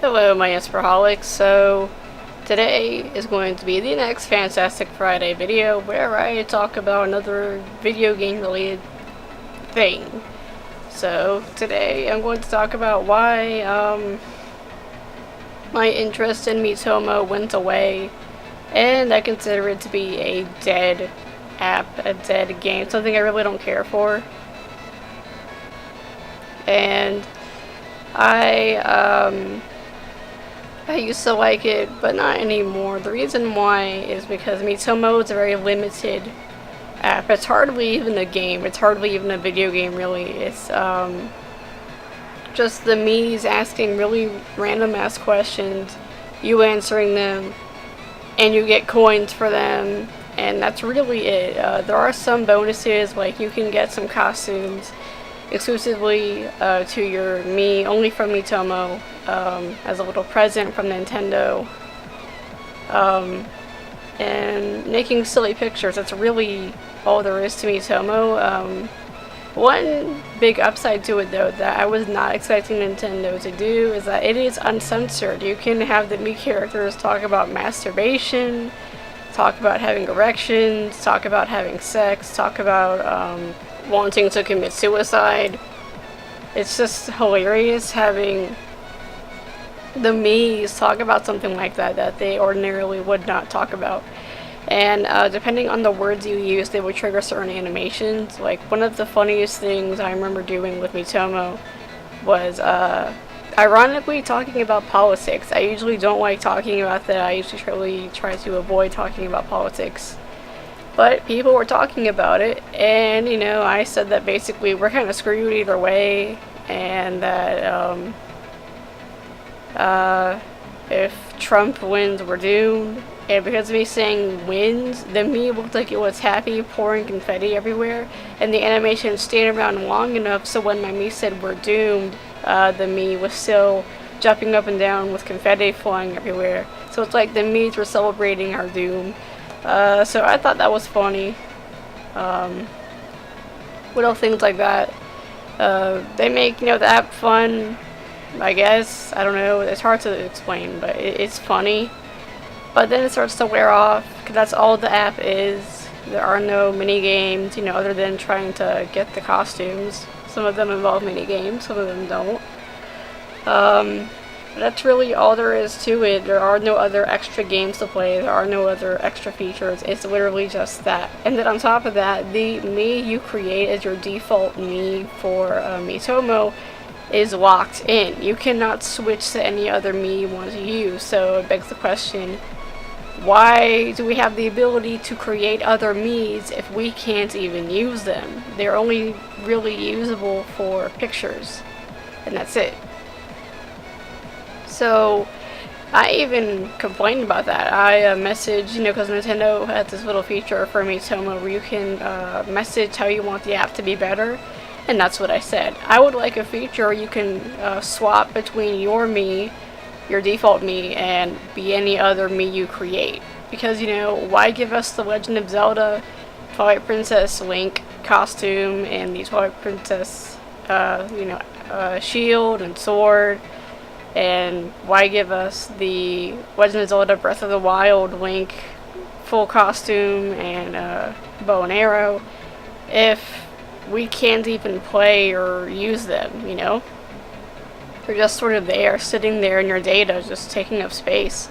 Hello, my Inspiraholics. So, today is going to be the next Fantastic Friday video where I talk about another video game related thing. So, today I'm going to talk about why, my interest in Miitomo went away, and I consider it to be a dead app, a dead game, something I really don't care for. And I used to like it, but not anymore. The reason why is because Miitomo is a very limited app. It's hardly even a game. It's hardly even a video game, really. It's just the me's asking really random ass questions, you answering them, and you get coins for them, and that's really it. There are some bonuses, like you can get some costumes exclusively to your me, only from Miitomo, as a little present from Nintendo, and making silly pictures. That's really all there is to Miitomo. One big upside to it, though, that I was not expecting Nintendo to do is that it is uncensored. You can have the me characters talk about masturbation, talk about having erections, talk about having sex, talk about wanting to commit suicide. It's just hilarious having the me's talk about something like that they ordinarily would not talk about. And depending on the words you use, they will trigger certain animations. Like, one of the funniest things I remember doing with Miitomo was ironically talking about politics. I usually don't like talking about that. I usually really try to avoid talking about politics. But people were talking about it, and I said that basically we're kind of screwed either way, and that if Trump wins, we're doomed. And because of me saying wins, the me looked like it was happy, pouring confetti everywhere, and the animation stayed around long enough so when my me said we're doomed, the me was still jumping up and down with confetti flying everywhere. So it's like the me's were celebrating our doom. So I thought that was funny. Little things like that. They make, the app fun, I guess. I don't know. It's hard to explain, but it's funny. But then it starts to wear off, because that's all the app is. There are no mini games, other than trying to get the costumes. Some of them involve mini games, some of them don't. That's really all there is to it. There are no other extra games to play. There are no other extra features. It's literally just that. And then on top of that, the me you create as your default me for Miitomo is locked in. You cannot switch to any other me you want to use. So it begs the question, why do we have the ability to create other me's if we can't even use them? They're only really usable for pictures, and that's it. So I even complained about that. I messaged, because Nintendo had this little feature for Miitomo where you can message how you want the app to be better, and that's what I said. I would like a feature where you can swap between your me, your default me, and be any other me you create. Because, why give us the Legend of Zelda, Twilight Princess Link costume, and the Twilight Princess, shield and sword, and why give us the Legend of Zelda Breath of the Wild Link full costume and bow and arrow if we can't even play or use them, They're just sort of there, sitting there in your data, just taking up space.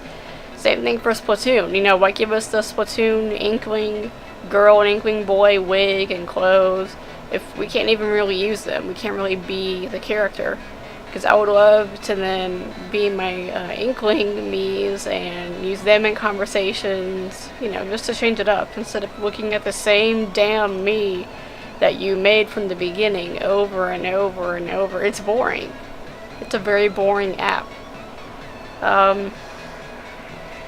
Same thing for Splatoon. Why give us the Splatoon Inkling girl and Inkling boy wig and clothes if we can't even really use them? We can't really be the character. Because I would love to then be my Inkling me's and use them in conversations, just to change it up instead of looking at the same damn me that you made from the beginning over and over and over. It's boring. It's a very boring app.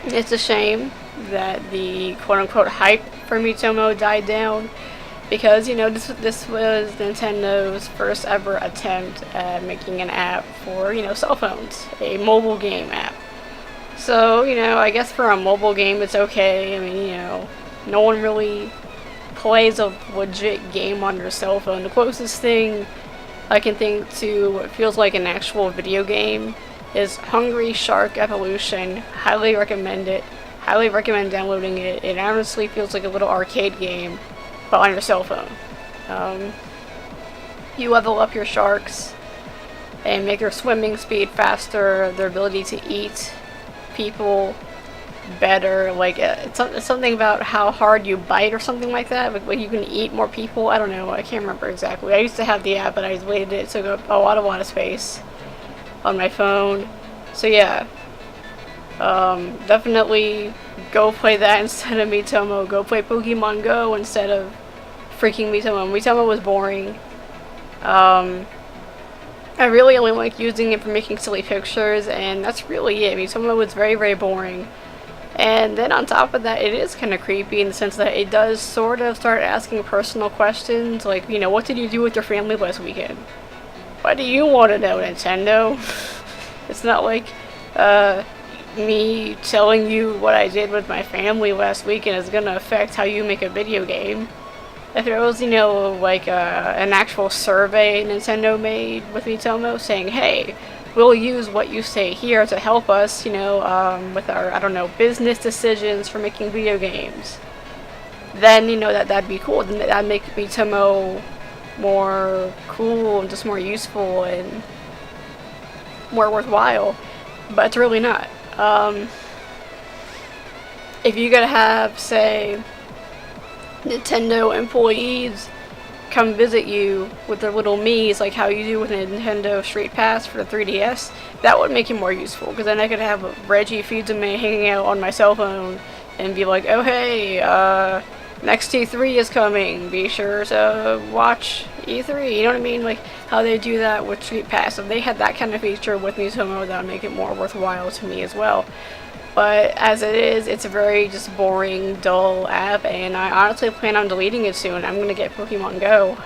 It's a shame that the quote-unquote hype for Miitomo died down, because this was Nintendo's first ever attempt at making an app for cell phones, a mobile game app. So I guess for a mobile game it's okay. I mean, no one really plays a legit game on your cell phone. The closest thing I can think to what feels like an actual video game is Hungry Shark Evolution. Highly recommend it. Highly recommend downloading it. It honestly feels like a little arcade game, but on your cell phone. You level up your sharks and make their swimming speed faster, their ability to eat people better. Like it's something about how hard you bite or something like that. Like you can eat more people. I don't know. I can't remember exactly. I used to have the app, but I deleted it. It took up a lot of space on my phone. So yeah, definitely go play that instead of Miitomo. Go play Pokemon Go instead of freaking Miitomo. Miitomo was boring. I really only like using it for making silly pictures, and that's really it. Miitomo was very, very boring. And then on top of that, it is kind of creepy in the sense that it does sort of start asking personal questions, like, you know, what did you do with your family last weekend? Why do you want to know, Nintendo? It's not like, me telling you what I did with my family last weekend is gonna affect how you make a video game. If it was, you know, like an actual survey Nintendo made with Miitomo saying, hey, we'll use what you say here to help us, you know, with our, I don't know, business decisions for making video games, then, you know, that'd be cool. Then that'd make Miitomo more cool and just more useful and more worthwhile. But it's really not. If you gotta have, say, Nintendo employees come visit you with their little Miis, like how you do with Nintendo Street Pass for the 3DS, that would make it more useful, because then I could have Reggie Fils-Aimé hanging out on my cell phone and be like, oh hey, next E3 is coming, be sure to watch E3, you know what I mean? Like how they do that with Street Pass. If they had that kind of feature with Miitomo, that would make it more worthwhile to me as well. But as it is, it's a very just boring, dull app, and I honestly plan on deleting it soon. I'm gonna get Pokemon Go.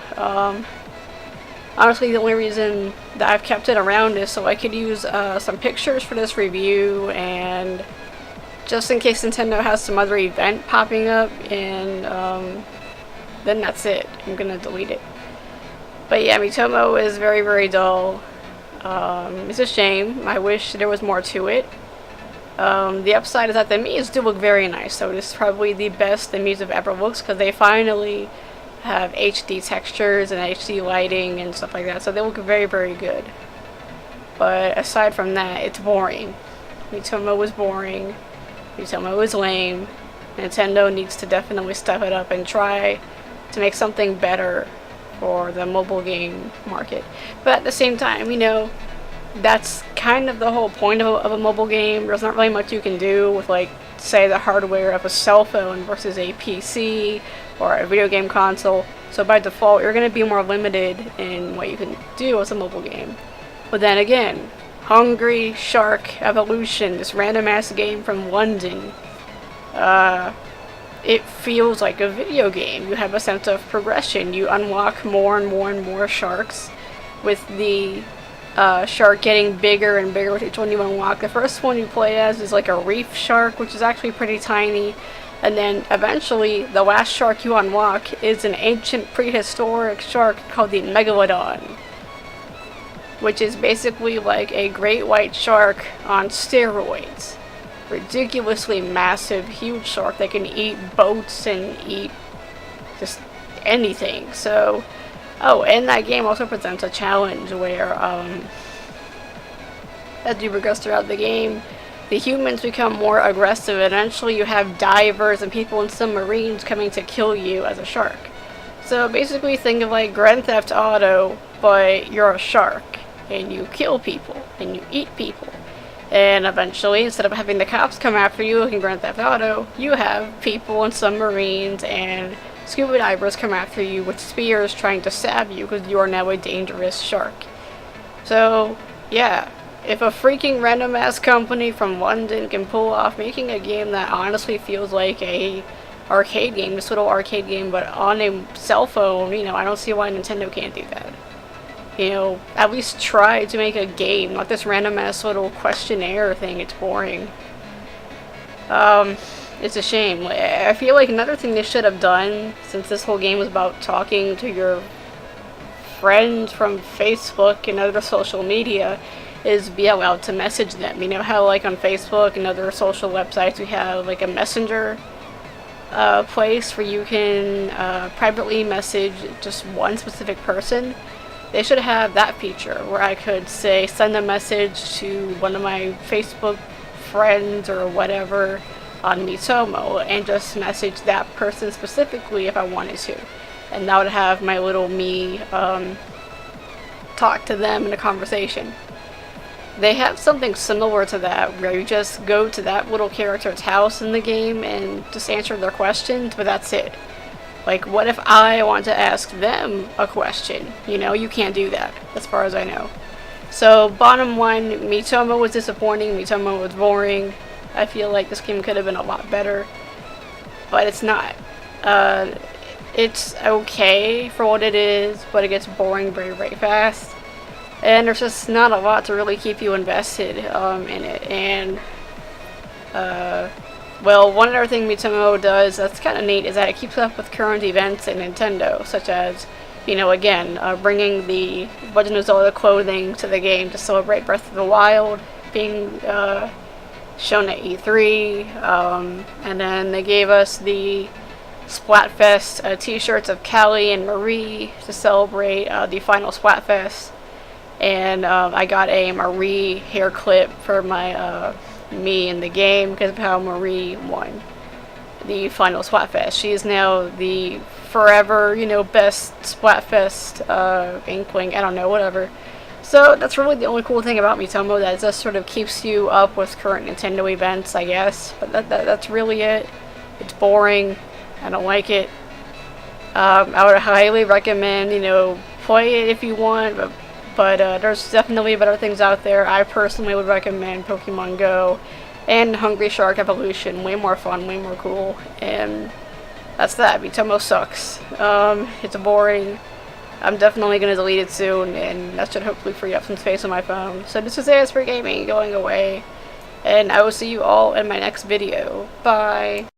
Honestly, the only reason that I've kept it around is so I could use some pictures for this review, and just in case Nintendo has some other event popping up, and then that's it. I'm gonna delete it. But yeah, Miitomo is very, very dull. It's a shame. I wish there was more to it. The upside is that the Miis do look very nice, so this is probably the best the Miis have ever looked, because they finally have HD textures and HD lighting and stuff like that, so they look very, very good. But aside from that, it's boring. Miitomo was boring. Miitomo was lame. Nintendo needs to definitely step it up and try to make something better for the mobile game market. But at the same time, you know, that's kind of the whole point of a mobile game. There's not really much you can do with, like, say, the hardware of a cell phone versus a PC or a video game console. So by default, you're going to be more limited in what you can do as a mobile game. But then again, Hungry Shark Evolution, this random-ass game from London, it feels like a video game. You have a sense of progression. You unlock more and more and more sharks, with the shark getting bigger and bigger with each one you unlock. The first one you play as is like a reef shark, which is actually pretty tiny, and then eventually the last shark you unlock is an ancient prehistoric shark called the Megalodon, which is basically like a great white shark on steroids. Ridiculously massive, huge shark that can eat boats and eat just anything. So oh, and that game also presents a challenge where, as you progress throughout the game, the humans become more aggressive. Eventually you have divers and people in submarines coming to kill you as a shark. So basically think of like Grand Theft Auto, but you're a shark, and you kill people, and you eat people. And eventually, instead of having the cops come after you like in Grand Theft Auto, you have people in submarines and scuba divers come after you with spears trying to stab you because you are now a dangerous shark. So, yeah, if a freaking random ass company from London can pull off making a game that honestly feels like a arcade game, this little arcade game, but on a cell phone, you know, I don't see why Nintendo can't do that. You know, at least try to make a game, not this random ass little questionnaire thing. It's boring. It's a shame. I feel like another thing they should have done, since this whole game was about talking to your friends from Facebook and other social media is be allowed to message them. You know how like on Facebook and other social websites we have like a messenger place where you can privately message just one specific person. They should have that feature where I could say send a message to one of my Facebook friends or whatever on Miitomo and just message that person specifically if I wanted to. And that would have my little me talk to them in a conversation. They have something similar to that where you just go to that little character's house in the game and just answer their questions, but that's it. Like, what if I want to ask them a question? You know, you can't do that, as far as I know. So, bottom line, Miitomo was disappointing, Miitomo was boring. I feel like this game could have been a lot better, but it's not. It's okay for what it is, but it gets boring very, very fast. And there's just not a lot to really keep you invested in it. And, well, one other thing Miitomo does that's kind of neat is that it keeps up with current events in Nintendo, such as, you know, again, bringing the Legend of Zelda clothing to the game to celebrate Breath of the Wild being shown at E3. And then they gave us the Splatfest t-shirts of Callie and Marie to celebrate the final Splatfest. And I got a Marie hair clip for my me in the game because of how Marie won the final Splatfest. She is now the forever, you know, best Splatfest inkling. I don't know, whatever. So that's really the only cool thing about Miitomo, that it just sort of keeps you up with current Nintendo events, I guess. But that's really it. It's boring. I don't like it. I would highly recommend, you know, play it if you want, but there's definitely better things out there. I personally would recommend Pokemon Go and Hungry Shark Evolution. Way more fun, way more cool. And that's that. Miitomo sucks. It's boring. I'm definitely going to delete it soon, and that should hopefully free up some space on my phone. So this is AS for Gaming going away, and I will see you all in my next video. Bye.